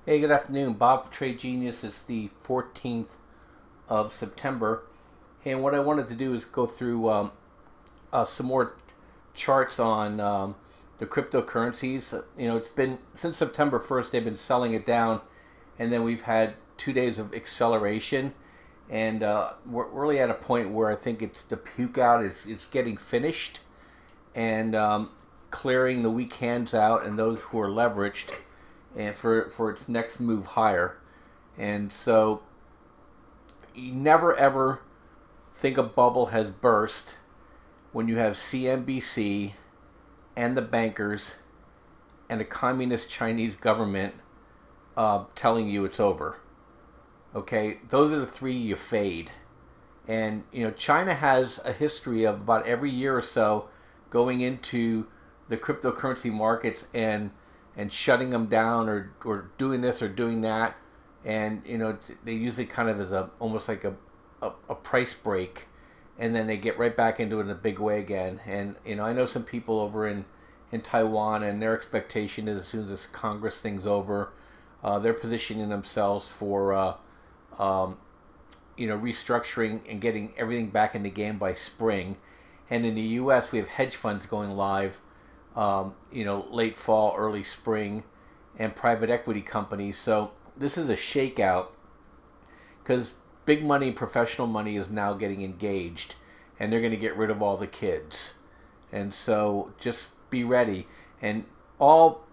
Hey, good afternoon. Bob for Trade Genius. It's the 14th of September. And what I wanted to do is go through some more charts on the cryptocurrencies. It's been since September 1st, they've been selling it down, and then we've had 2 days of acceleration. And we're really at a point where I think it's the puke out is getting finished and clearing the weak hands out and those who are leveraged and for its next move higher. And so you never ever think a bubble has burst when you have CNBC and the bankers and a communist Chinese government telling you it's over. Okay, those are the three you fade. And China has a history of about every year or so going into the cryptocurrency markets and shutting them down or doing this or doing that. And they use it kind of as a almost like a price break, and then they get right back into it in a big way again. And I know some people over in Taiwan, and their expectation is as soon as this Congress thing's over, they're positioning themselves for restructuring and getting everything back in the game by spring. And in the U.S., we have hedge funds going live, late fall, early spring, and private equity companies. So this is a shakeout because big money, professional money is now getting engaged, and they're going to get rid of all the kids. And so just be ready. And all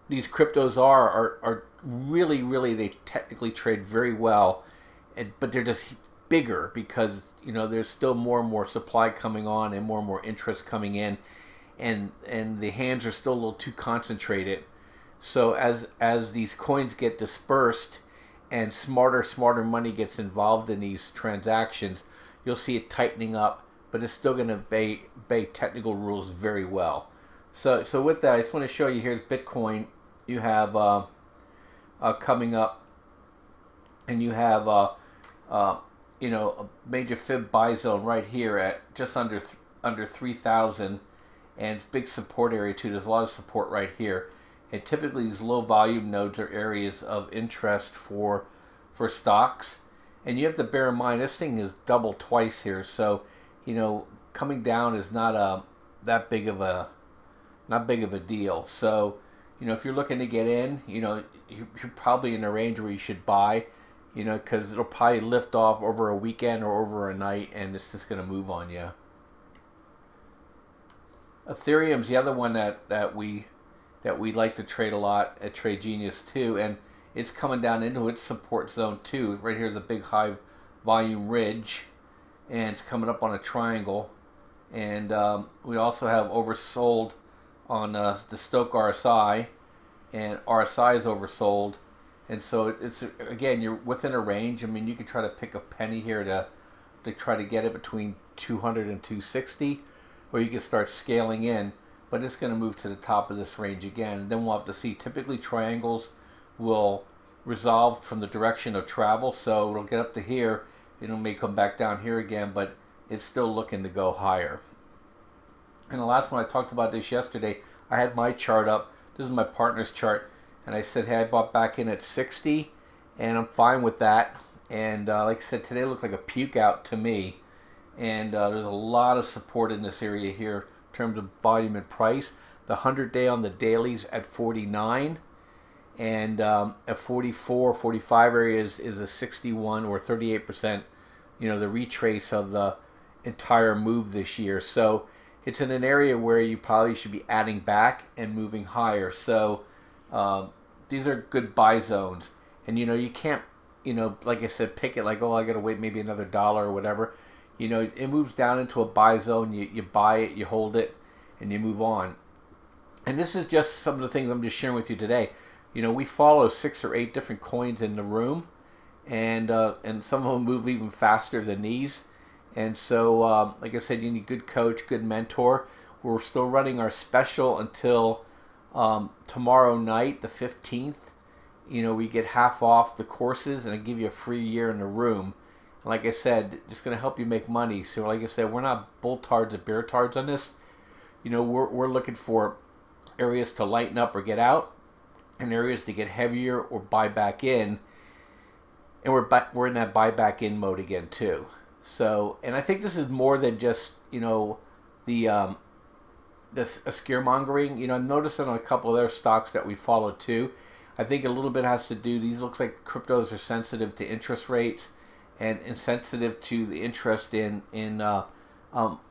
these cryptos are really, really, they technically trade very well, but they're just bigger because there's still more and more supply coming on and more interest coming in, and the hands are still a little too concentrated. So as these coins get dispersed and smarter money gets involved in these transactions, you'll see it tightening up, but it's still going to obey technical rules very well. So with that, I just want to show you, here's Bitcoin. You have coming up, and you have a major fib buy zone right here at just under 3,000, and big support area too. There's a lot of support right here, and typically these low volume nodes are areas of interest for stocks. And you have to bear in mind this thing is doubled twice here, so coming down is not that big of a deal. So if you're looking to get in, you're probably in a range where you should buy, because it'll probably lift off over a weekend or over a night, and it's just going to move on you. Ethereum's the other one that we like to trade a lot at Trade Genius too, and it's coming down into its support zone too. Right here's a big high volume ridge, and it's coming up on a triangle. And we also have oversold on the Stochk RSI, and RSI is oversold. And so it's, again, you're within a range. I mean, you could try to pick a penny here to try to get it between 200 and 260, or you can start scaling in, but it's going to move to the top of this range again. And then we'll have to see. Typically, triangles will resolve from the direction of travel, so it'll get up to here. It may come back down here again, but it's still looking to go higher. And the last one, I talked about this yesterday. I had my chart up. This is my partner's chart. And I said, hey, I bought back in at 60, and I'm fine with that. And like I said, today looked like a puke out to me. And there's a lot of support in this area here in terms of volume and price. The 100-day on the dailies at 49, and at 44, 45 areas is a 61 or 38%, the retrace of the entire move this year. So it's in an area where you probably should be adding back and moving higher. So these are good buy zones. And you can't, like I said, pick it like, oh, I gotta wait maybe another dollar or whatever. It moves down into a buy zone. You buy it, you hold it, and you move on. And this is just some of the things I'm just sharing with you today. We follow 6 or 8 different coins in the room, and some of them move even faster than these. And so, like I said, you need good coach, good mentor. We're still running our special until tomorrow night, the 15th. We get half off the courses, and I give you a free year in the room. And like I said, just going to help you make money. So like I said, we're not bull tards or bear tards on this. We're looking for areas to lighten up or get out. and areas to get heavier or buy back in, and we're in that buy back in mode again too. So, and I think this is more than just the this scaremongering. I noticed it on a couple of other stocks that we followed too. I think a little bit has to do. These looks like cryptos are sensitive to interest rates, and sensitive to the interest in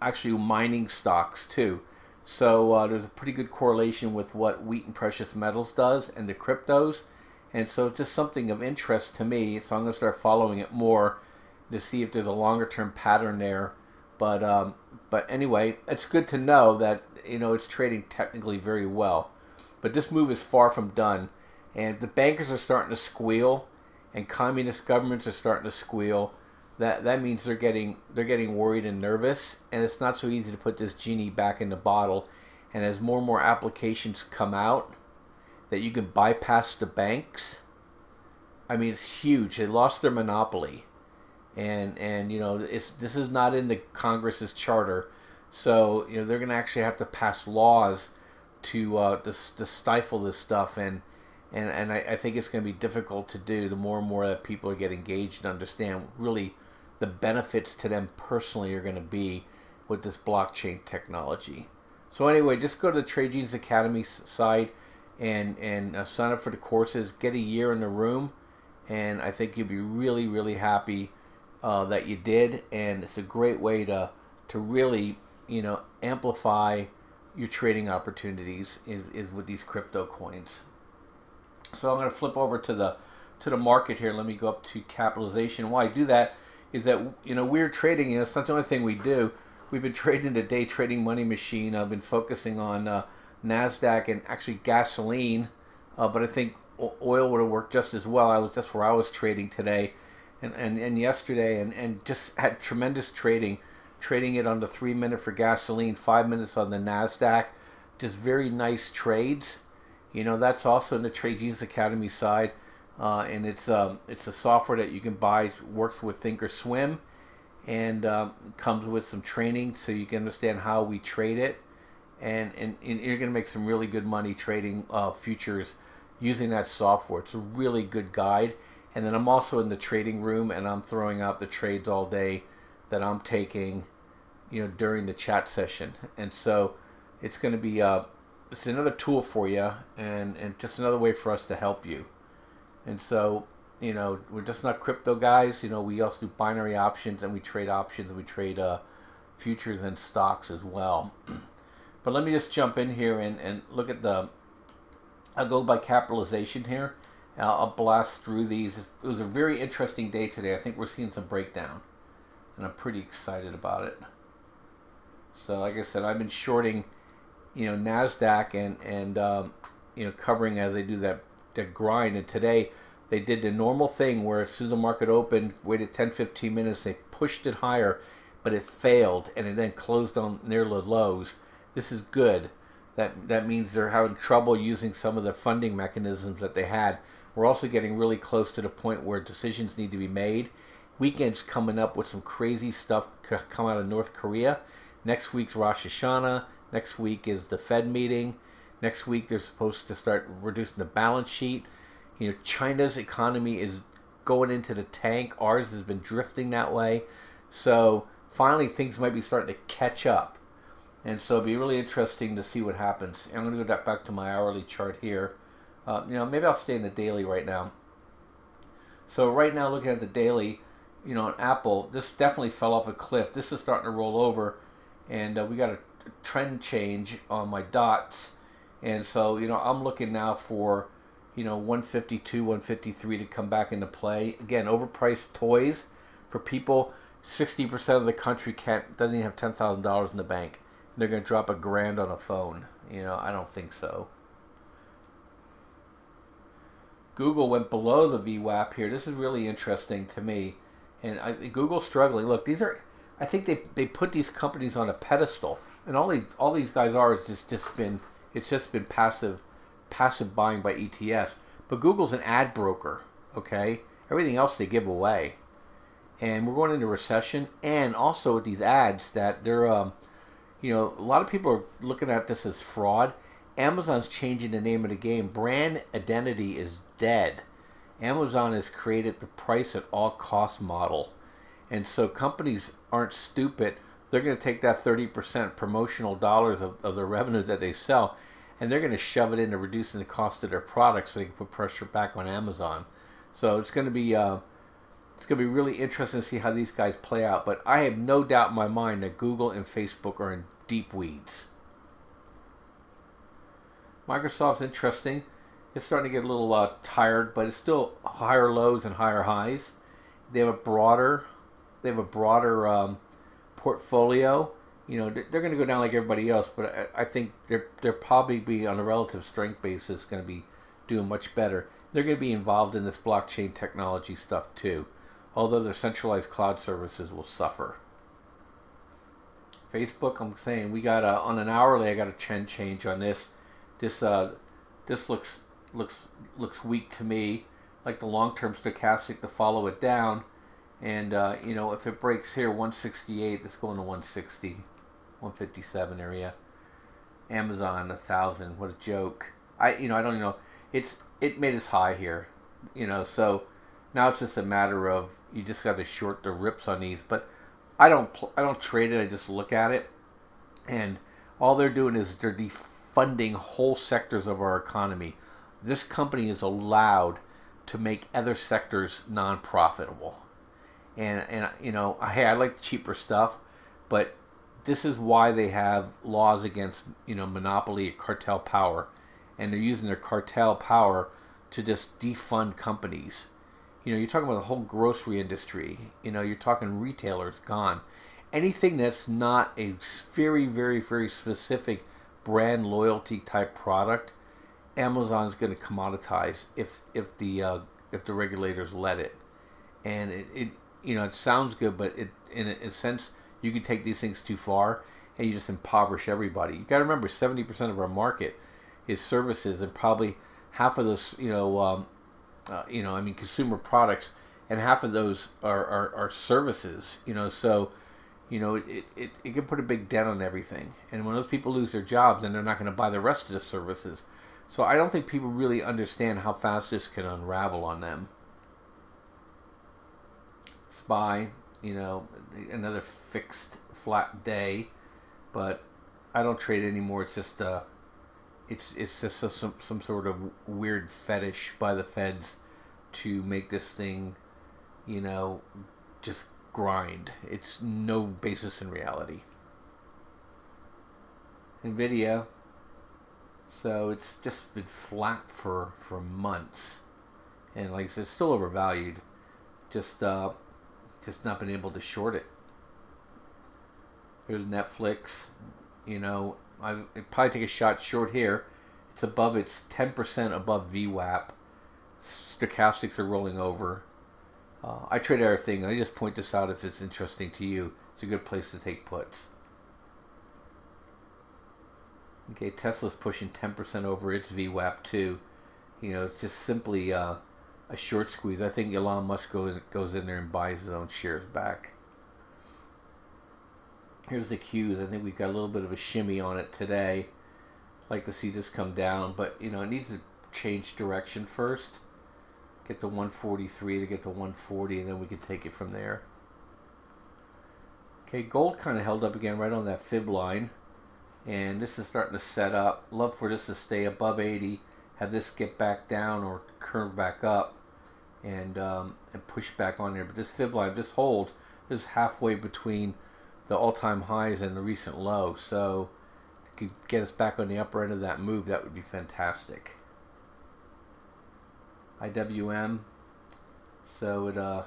actually mining stocks too. So there's a pretty good correlation with what wheat and precious metals does and the cryptos. And so it's just something of interest to me. So I'm going to start following it more to see if there's a longer term pattern there. But anyway, it's good to know that it's trading technically very well. But this move is far from done. And the bankers are starting to squeal, and communist governments are starting to squeal. That means they're getting worried and nervous, and it's not so easy to put this genie back in the bottle. And as more and more applications come out that you can bypass the banks, I mean, it's huge. They lost their monopoly, and this is not in the Congress's charter, so they're going to actually have to pass laws to stifle this stuff, and I think it's going to be difficult to do. The more and more that people get engaged and understand really the benefits to them personally are going to be with this blockchain technology. So anyway, just go to the Trade Genius Academy site and sign up for the courses. Get a year in the room, and I think you'll be really, really happy that you did. And it's a great way to really amplify your trading opportunities is with these crypto coins. So I'm going to flip over to the market here. Let me go up to capitalization. Why I do that is that we're trading. It's not the only thing we do. We've been trading the day trading money machine. I've been focusing on NASDAQ and actually gasoline, but I think oil would have worked just as well. That's where I was trading today and yesterday, and just had tremendous trading it on the 3 minute for gasoline, 5 minutes on the NASDAQ. Just very nice trades. That's also in the Trade Genius Academy side, and it's a software that you can buy. It works with Thinkorswim, and comes with some training so you can understand how we trade it, and you're going to make some really good money trading futures using that software. It's a really good guide. And then I'm also in the trading room, and I'm throwing out the trades all day that I'm taking during the chat session. And so it's going to be it's another tool for you, and just another way for us to help you. And so we're just not crypto guys. We also do binary options, and we trade options, and we trade futures and stocks as well. But let me just jump in here and look at I'll go by capitalization here. I'll blast through these. It was a very interesting day today. I think we're seeing some breakdown, and I'm pretty excited about it. So like I said, I've been shorting NASDAQ and covering as they do that grind. And today they did the normal thing where as soon as the market opened, waited 10-15 minutes, they pushed it higher, but it failed, and it then closed on near the lows. This is good. That means they're having trouble using some of the funding mechanisms that they had. We're also getting really close to the point where decisions need to be made. Weekend's coming up with some crazy stuff come out of North Korea. Next week's Rosh Hashanah. Next week is the Fed meeting. Next week they're supposed to start reducing the balance sheet. China's economy is going into the tank. Ours has been drifting that way. So finally things might be starting to catch up. And so it'll be really interesting to see what happens. I'm going to go back to my hourly chart here. Maybe I'll stay in the daily right now. So right now, looking at the daily, on Apple, this definitely fell off a cliff. This is starting to roll over, and we got a trend change on my dots. And so, I'm looking now for, 152, 153 to come back into play. Again, overpriced toys for people. 60% of the country doesn't even have $10,000 in the bank. They're going to drop $1,000 on a phone. I don't think so. Google went below the VWAP here. This is really interesting to me. And Google's struggling. Look, I think they put these companies on a pedestal. And all these guys are is just been passive buying by ETFs. But Google's an ad broker, okay? Everything else they give away. And we're going into recession, and also with these ads that they're a lot of people are looking at this as fraud. Amazon's changing the name of the game. Brand identity is dead. Amazon has created the price at all cost model. And so companies aren't stupid. They're going to take that 30% promotional dollars of the revenue that they sell, and they're going to shove it into reducing the cost of their products so they can put pressure back on Amazon. So it's going to be really interesting to see how these guys play out. But I have no doubt in my mind that Google and Facebook are in deep weeds. Microsoft's interesting. It's starting to get a little tired, but it's still higher lows and higher highs. They have a broader portfolio. You know, they're going to go down like everybody else, but I think they're probably be on a relative strength basis going to be doing much better. They're going to be involved in this blockchain technology stuff too, although their centralized cloud services will suffer. Facebook, I'm saying we got on an hourly. I got a trend change on this. This looks weak to me. Like the long-term stochastic to follow it down. And, you know, if it breaks here, 168, let's go into 160, 157 area. Amazon, 1,000, what a joke. I don't even know. It made its high here, you know, so now it's just a matter of you just got to short the rips on these. But I don't trade it, I just look at it. And all they're doing is they're defunding whole sectors of our economy. This company is allowed to make other sectors non-profitable. And you know, hey, I like cheaper stuff, but this is why they have laws against, you know, monopoly or cartel power, and they're using their cartel power to just defund companies. You know, you're talking about the whole grocery industry. You know, you're talking retailers gone. Anything that's not a very, very, very specific brand loyalty type product, Amazon's going to commoditize if the regulators let it. And it you know, it sounds good, but in a sense, you can take these things too far and you just impoverish everybody. You got to remember, 70% of our market is services, and probably half of those, I mean, consumer products, and half of those are services. You know, so you know it can put a big dent on everything. And when those people lose their jobs, then they're not going to buy the rest of the services. So I don't think people really understand how fast this can unravel on them. SPY, you know, another fixed flat day, but I don't trade anymore. It's just it's just some sort of weird fetish by the feds to make this thing, you know, just grind. It's no basis in reality. Nvidia, so it's just been flat for months, and like I said, it's still overvalued. Just not been able to short it. Here's Netflix. You know, I'd probably take a shot short here. It's 10% above VWAP. Stochastics are rolling over. I trade everything. I just point this out if it's interesting to you. It's a good place to take puts. Okay, Tesla's pushing 10% over its VWAP too. You know, it's just simply a short squeeze. I think Elon Musk goes in there and buys his own shares back. Here's the Qs. I think we've got a little bit of a shimmy on it today. I'd like to see this come down, but you know, it needs to change direction first. Get to 143 to get to 140, and then we can take it from there. Okay, gold kind of held up again right on that fib line, and this is starting to set up. Love for this to stay above 80, have this get back down or curve back up, and push back on there. But this fib line, this holds. This is halfway between the all-time highs and the recent low, so if you could get us back on the upper end of that move, that would be fantastic. IWM, so it a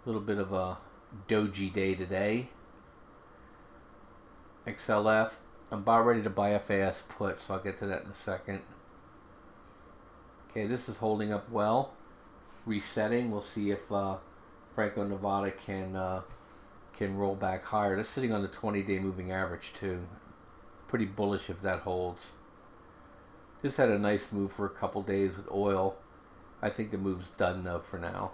little bit of a doji day today. XLF, I'm about ready to buy FAS put, so I'll get to that in a second. Okay, this is holding up well, resetting. We'll see if Franco-Nevada can roll back higher. That's sitting on the 20-day moving average too. Pretty bullish if that holds. This had a nice move for a couple days with oil. I think the move's done though for now.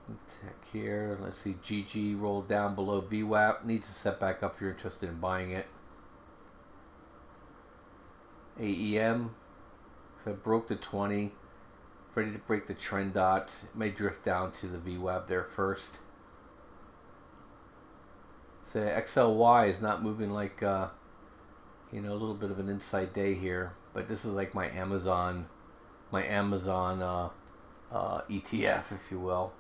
Tech here. Let's see. GG rolled down below VWAP. Needs to set back up if you're interested in buying it. AEM. So it broke the 20. Ready to break the trend dots. It may drift down to the VWAP there first. So XLY is not moving like you know, a little bit of an inside day here, but this is like my Amazon ETF, if you will.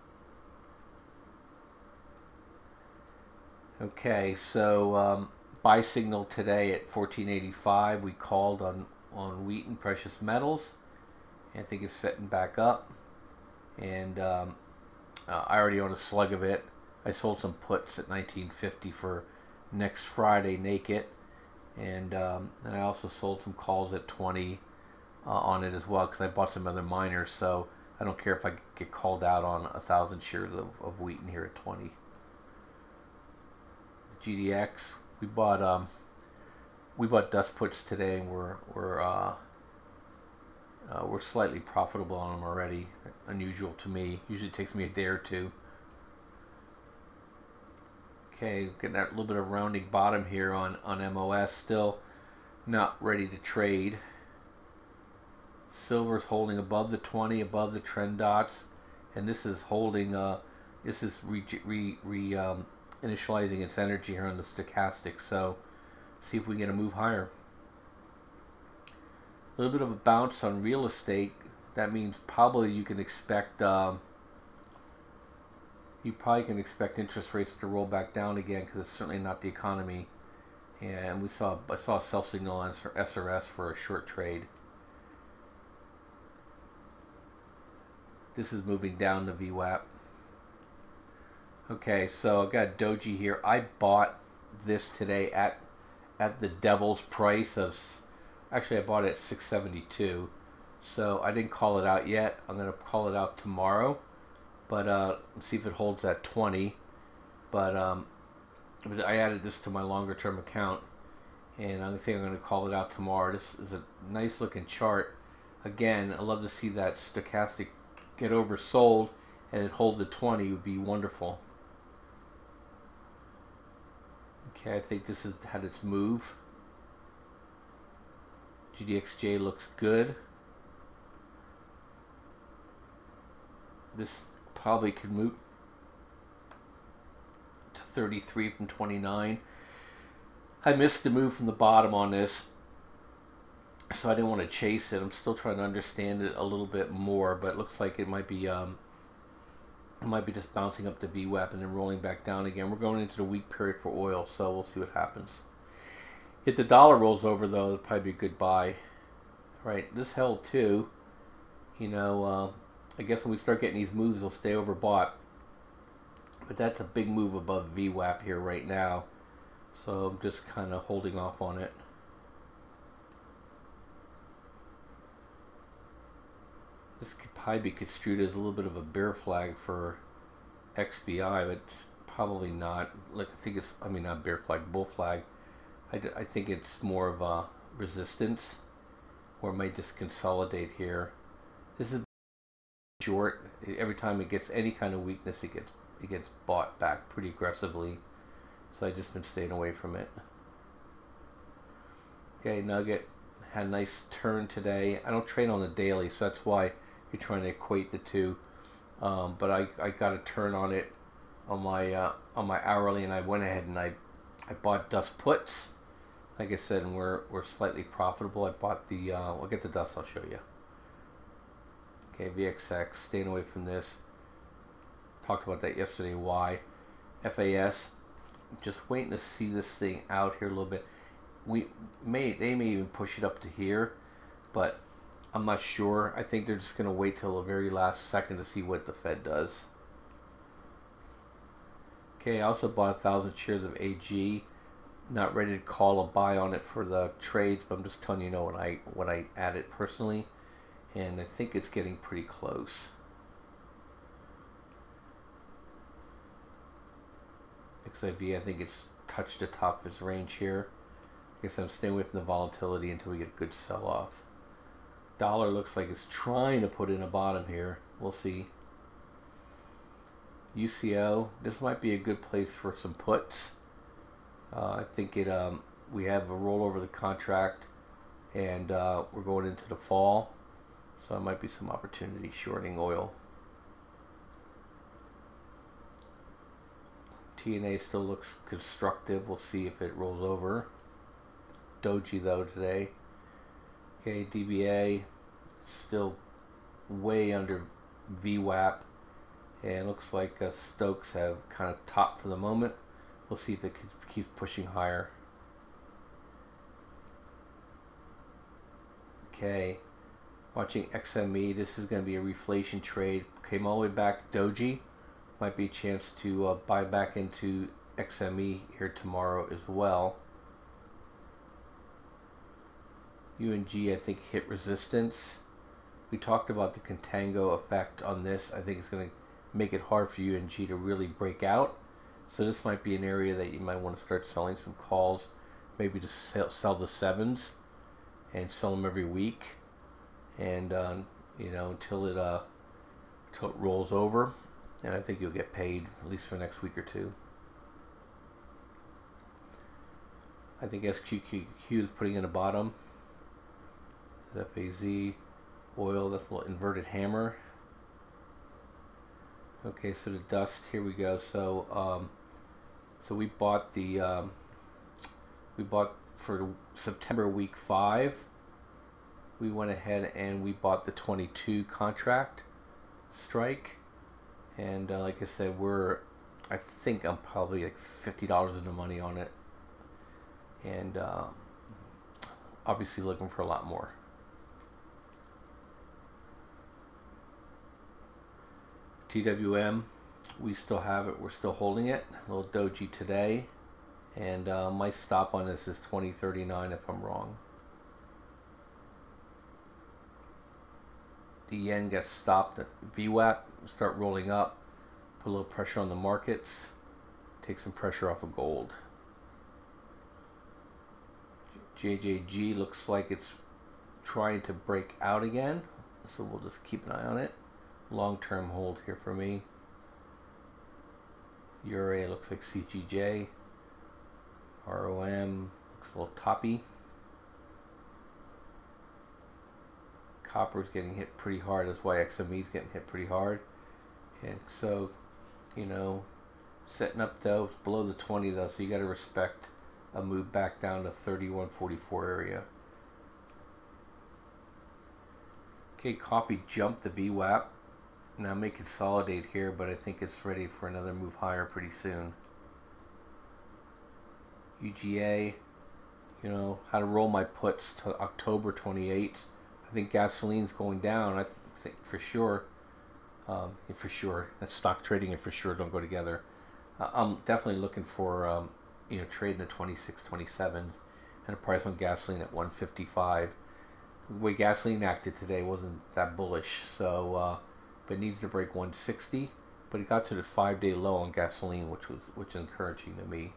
Okay, so buy signal today at 14.85. We called on wheat and precious metals. I think it's setting back up, and I already own a slug of it. I sold some puts at 19.50 for next Friday naked, and I also sold some calls at 20 on it as well because I bought some other miners. So I don't care if I get called out on 1,000 shares of Wheaton here at 20. The GDX, we bought dust puts today, and we're slightly profitable on them already. Unusual to me. Usually it takes me a day or two. Okay, getting that little bit of rounding bottom here on MOS. Still not ready to trade. Silver's holding above the 20, above the trend dots, and this is holding. This is initializing its energy here on the stochastic. So, see if we get a move higher. A little bit of a bounce on real estate. That means probably you can expect interest rates to roll back down again because it's certainly not the economy. And I saw a sell signal on SRS for a short trade. This is moving down the VWAP. Okay, so I've got Doji here. I bought this today at the devil's price of. Actually, I bought it at 672, so I didn't call it out yet. I'm going to call it out tomorrow, but see if it holds at 20. But I added this to my longer-term account, and I think I'm going to call it out tomorrow. This is a nice-looking chart. Again, I love to see that stochastic get oversold, and it hold the 20 would be wonderful. Okay, I think this has had its move. GDXJ looks good. This probably could move to 33 from 29. I missed the move from the bottom on this, so I didn't want to chase it. I'm still trying to understand it a little bit more, but it looks like it might be just bouncing up the VWAP and then rolling back down again. We're going into the weak period for oil, so we'll see what happens. If the dollar rolls over, though, it'll probably be a good buy. Right, this held too. You know, I guess when we start getting these moves, they'll stay overbought. But that's a big move above VWAP here right now. So I'm just kind of holding off on it. This could probably be construed as a little bit of a bear flag for XBI, but it's probably not. Like, not bear flag, bull flag. I think it's more of a resistance, or it might just consolidate here. This is short. Every time it gets any kind of weakness, it gets bought back pretty aggressively. So I've just been staying away from it. Okay, Nugget had a nice turn today. I don't trade on the daily, so that's why you're trying to equate the two. But I got a turn on it on my hourly, and I went ahead and I bought dust puts. Like I said, and we're slightly profitable. I bought the we'll get the dust. I'll show you. Okay, VXX, staying away from this. Talked about that yesterday. Why? FAS, just waiting to see this thing out here a little bit. They may even push it up to here, but I'm not sure. I think they're just going to wait till the very last second to see what the Fed does. Okay, I also bought 1,000 shares of AG. Not ready to call a buy on it for the trades, but I'm just telling you what I added personally, and I think it's getting pretty close. XIV, I think it's touched the top of its range here. I guess I'm staying away from the volatility until we get a good sell-off. Dollar looks like it's trying to put in a bottom here. We'll see. UCO, this might be a good place for some puts. I think we have a rollover of the contract, and we're going into the fall, so it might be some opportunity shorting oil. TNA still looks constructive. We'll see if it rolls over. Doji though today. Okay, DBA still way under VWAP, and looks like Stokes have kind of topped for the moment. We'll see if it keeps pushing higher. Okay, watching XME. This is going to be a reflation trade. Came all the way back. Doji might be a chance to buy back into XME here tomorrow as well. UNG, I think, hit resistance. We talked about the contango effect on this. I think it's going to make it hard for UNG to really break out. So this might be an area that you might want to start selling some calls, maybe to sell the 7s and sell them every week, and you know, until it rolls over. And I think you'll get paid at least for the next week or two. I think SQQQ is putting in a bottom. FAZ, oil, that's a little inverted hammer. Okay, so the dust, here we go. So so we bought for September week 5. We went ahead and we bought the 22 contract strike, and like I said, I think I'm probably like $50 in the money on it, and obviously looking for a lot more. TWM, we still have it. We're still holding it. A little doji today, and my stop on this is 2039 if I'm wrong. The yen gets stopped at VWAP, start rolling up, put a little pressure on the markets, take some pressure off of gold. JJG looks like it's trying to break out again, so we'll just keep an eye on it. Long-term hold here for me. Euro looks like CGJ. ROM looks a little toppy. Copper's getting hit pretty hard. That's why XME is getting hit pretty hard. And so, you know, setting up though below the 20 though, so you got to respect a move back down to 31.44 area. Okay, coffee jumped the VWAP. Now may consolidate here, but I think it's ready for another move higher pretty soon. UGA, you know, how to roll my puts to October 28th. I think gasoline's going down. I think for sure. For sure, that's stock trading and for sure don't go together. I'm definitely looking for you know, trading at 26, 27s, and a price on gasoline at 155. The way gasoline acted today wasn't that bullish, so but it needs to break 160. But it got to the 5-day low on gasoline, which is encouraging to me.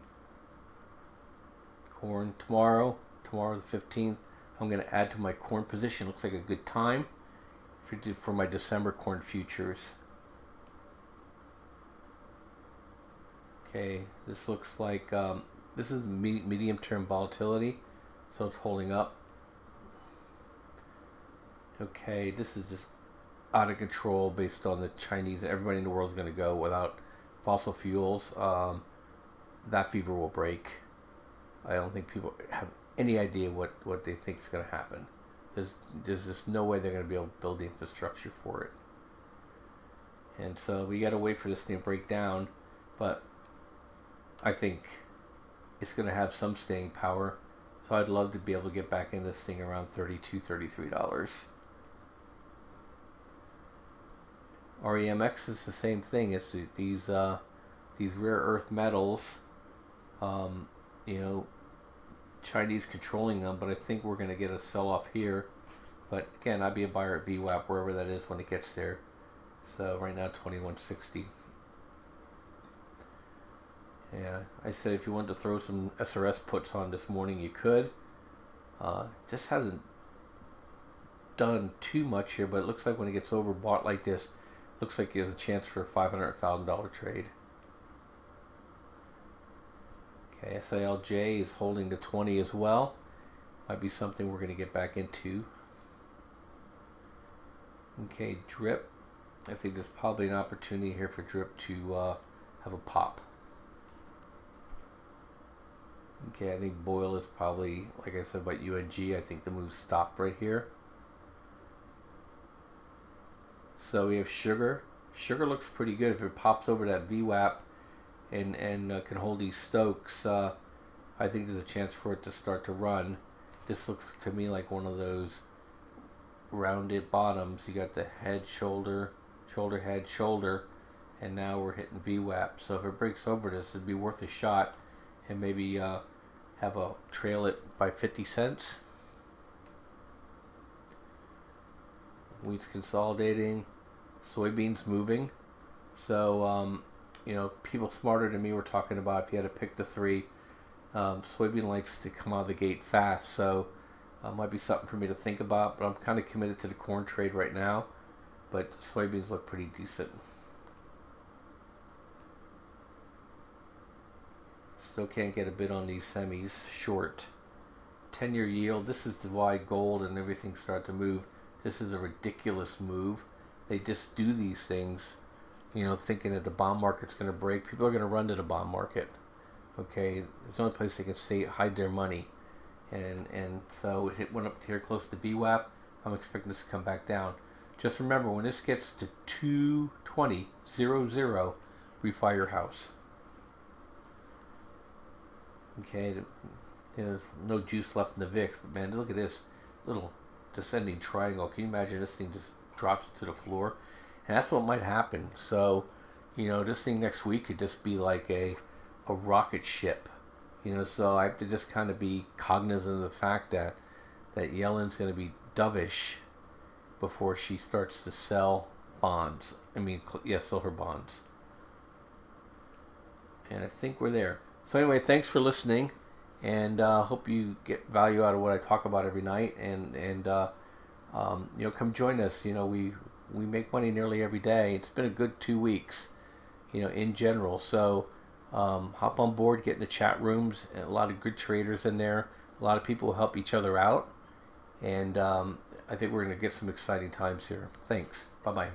Corn tomorrow the 15th. I'm going to add to my corn position. Looks like a good time for my December corn futures. Okay, this looks like this is medium-term volatility, so it's holding up. Okay, this is just out of control based on the Chinese. Everybody in the world is going to go without fossil fuels. That fever will break. I don't think people have any idea what they think is going to happen. There's just no way they're going to be able to build the infrastructure for it. And so we got to wait for this thing to break down, but I think it's going to have some staying power. So I'd love to be able to get back in this thing around $32, $33. REMX is the same thing. It's these rare earth metals, you know, Chinese controlling them, but I think we're going to get a sell-off here. But again, I'd be a buyer at VWAP wherever that is when it gets there. So right now 2160. Yeah, I said if you wanted to throw some SRS puts on this morning, you could. Just hasn't done too much here, but it looks like when it gets overbought like this, Looks like he has a chance for a $500,000 trade. Okay, SILJ is holding the 20 as well. Might be something we're going to get back into. Okay, Drip. I think there's probably an opportunity here for Drip to have a pop. Okay, I think Boyle is probably, like I said about UNG, I think the move stopped right here. So we have Sugar. Sugar looks pretty good if it pops over that VWAP and can hold these Stokes. I think there's a chance for it to start to run. This looks to me like one of those rounded bottoms. You got the head, shoulder, shoulder, head, shoulder, and now we're hitting VWAP. So if it breaks over this, it'd be worth a shot, and maybe have a trail it by 50 cents. Wheat's consolidating, soybeans moving. So you know, people smarter than me were talking about if you had to pick the three. Soybean likes to come out of the gate fast, so might be something for me to think about. But I'm kind of committed to the corn trade right now. But soybeans look pretty decent. Still can't get a bid on these semis. Short. 10-year yield. This is why gold and everything start to move. This is a ridiculous move. They just do these things, you know, thinking that the bond market's going to break. People are going to run to the bond market. Okay, it's the only place they can hide their money. And so it went up here close to VWAP. I'm expecting this to come back down. Just remember, when this gets to 220.00, refire your house. Okay, there's no juice left in the VIX, but man, look at this little descending triangle. Can you imagine this thing just drops to the floor? And that's what might happen. So, you know, this thing next week could just be like a rocket ship. You know, so I have to just kind of be cognizant of the fact that Yellen's going to be dovish before she starts to sell bonds. I mean, yeah, sell her bonds. And I think we're there. So anyway, thanks for listening, and hope you get value out of what I talk about every night. And you know, come join us. You know, we make money nearly every day. It's been a good 2 weeks, you know, in general. So hop on board, get in the chat rooms, and a lot of good traders in there. A lot of people help each other out, and I think we're going to get some exciting times here. Thanks. Bye-bye.